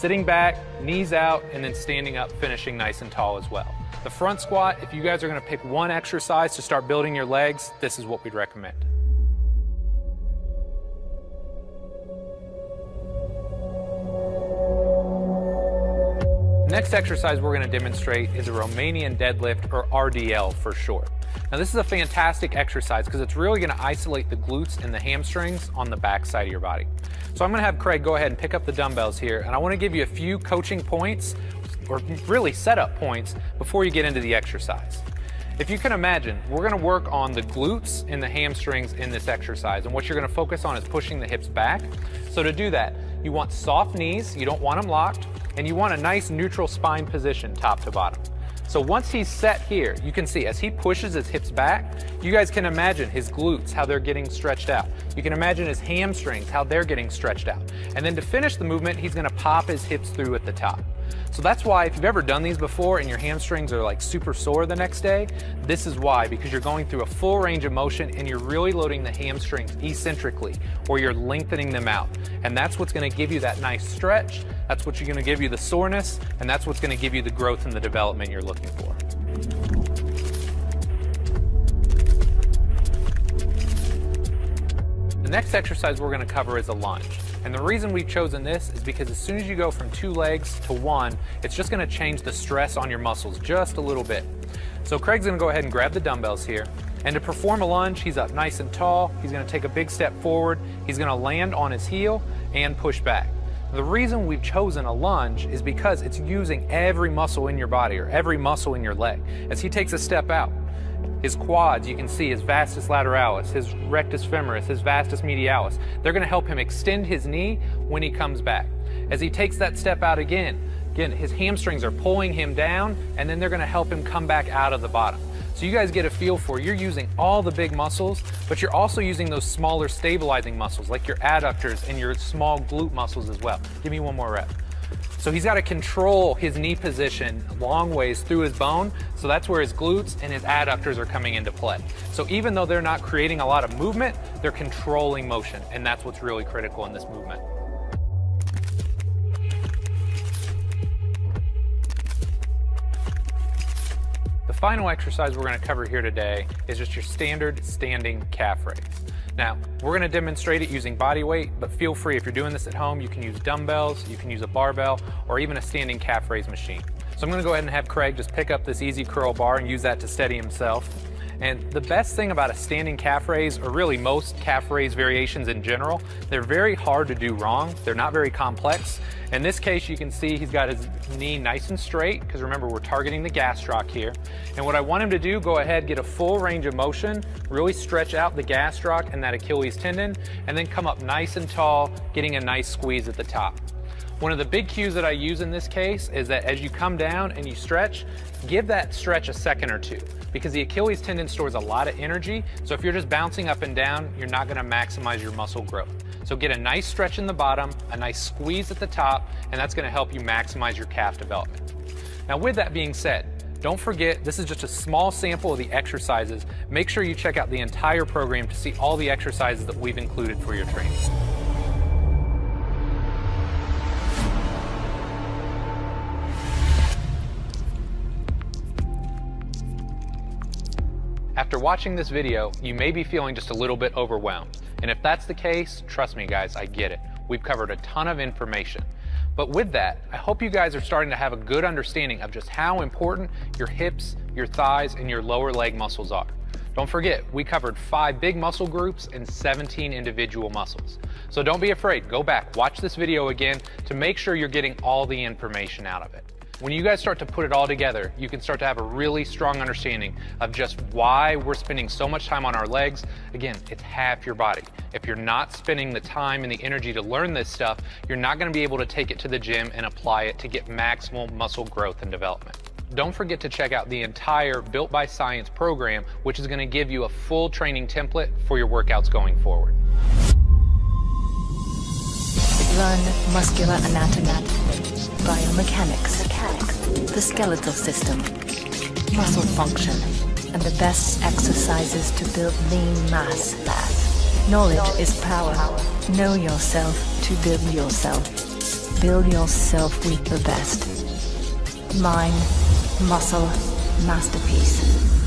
sitting back, knees out, and then standing up, finishing nice and tall as well. The front squat, if you guys are gonna pick one exercise to start building your legs, this is what we'd recommend. The next exercise we're going to demonstrate is a Romanian deadlift, or RDL for short. Now this is a fantastic exercise because it's really going to isolate the glutes and the hamstrings on the back side of your body. So I'm going to have Craig go ahead and pick up the dumbbells here, and I want to give you a few coaching points, or really setup points, before you get into the exercise. If you can imagine, we're going to work on the glutes and the hamstrings in this exercise, and what you're going to focus on is pushing the hips back. So to do that, you want soft knees, you don't want them locked, and you want a nice neutral spine position top to bottom. So once he's set here, you can see as he pushes his hips back, you guys can imagine his glutes, how they're getting stretched out. You can imagine his hamstrings, how they're getting stretched out. And then to finish the movement, he's going to pop his hips through at the top. So that's why if you've ever done these before and your hamstrings are like super sore the next day, this is why, because you're going through a full range of motion and you're really loading the hamstrings eccentrically, or you're lengthening them out. And that's what's going to give you that nice stretch, that's what's going to give you the soreness, and that's what's going to give you the growth and the development you're looking for. The next exercise we're going to cover is a lunge. And the reason we've chosen this is because as soon as you go from 2 legs to 1, it's just going to change the stress on your muscles just a little bit. So Craig's going to go ahead and grab the dumbbells here. And to perform a lunge, he's up nice and tall. He's going to take a big step forward. He's going to land on his heel and push back. The reason we've chosen a lunge is because it's using every muscle in your body, or every muscle in your leg. As he takes a step out, his quads, you can see his vastus lateralis, his rectus femoris, his vastus medialis. They're going to help him extend his knee when he comes back. As he takes that step out again, his hamstrings are pulling him down, and then they're going to help him come back out of the bottom. So you guys get a feel for, you're using all the big muscles, but you're also using those smaller stabilizing muscles like your adductors and your small glute muscles as well. Give me one more rep. So he's got to control his knee position long ways through his bone, so that's where his glutes and his adductors are coming into play. So even though they're not creating a lot of movement, they're controlling motion, and that's what's really critical in this movement. The final exercise we're going to cover here today is just your standard standing calf raise. Now, we're going to demonstrate it using body weight, but feel free, if you're doing this at home, you can use dumbbells, you can use a barbell, or even a standing calf raise machine. So I'm going to go ahead and have Craig just pick up this easy curl bar and use that to steady himself. And the best thing about a standing calf raise, or really most calf raise variations in general, they're very hard to do wrong. They're not very complex. In this case, you can see he's got his knee nice and straight, because remember, we're targeting the gastroc here. And what I want him to do, go ahead, get a full range of motion, really stretch out the gastroc and that Achilles tendon, and then come up nice and tall, getting a nice squeeze at the top. One of the big cues that I use in this case is that as you come down and you stretch, give that stretch a second or two, because the Achilles tendon stores a lot of energy. So if you're just bouncing up and down, you're not going to maximize your muscle growth. So get a nice stretch in the bottom, a nice squeeze at the top, and that's going to help you maximize your calf development. Now with that being said, don't forget, this is just a small sample of the exercises. Make sure you check out the entire program to see all the exercises that we've included for your training. After watching this video, you may be feeling just a little bit overwhelmed. And if that's the case, trust me guys, I get it. We've covered a ton of information. But with that, I hope you guys are starting to have a good understanding of just how important your hips, your thighs, and your lower leg muscles are. Don't forget, we covered 5 big muscle groups and 17 individual muscles. So don't be afraid, go back, watch this video again to make sure you're getting all the information out of it. When you guys start to put it all together, you can start to have a really strong understanding of just why we're spending so much time on our legs. Again, it's half your body. If you're not spending the time and the energy to learn this stuff, you're not going to be able to take it to the gym and apply it to get maximal muscle growth and development. Don't forget to check out the entire Built by Science program, which is going to give you a full training template for your workouts going forward. Learn muscular anatomy, biomechanics, the skeletal system, muscle function, and the best exercises to build lean mass. Knowledge is power. Know yourself to build yourself. Build yourself with the best. Mind, muscle, masterpiece.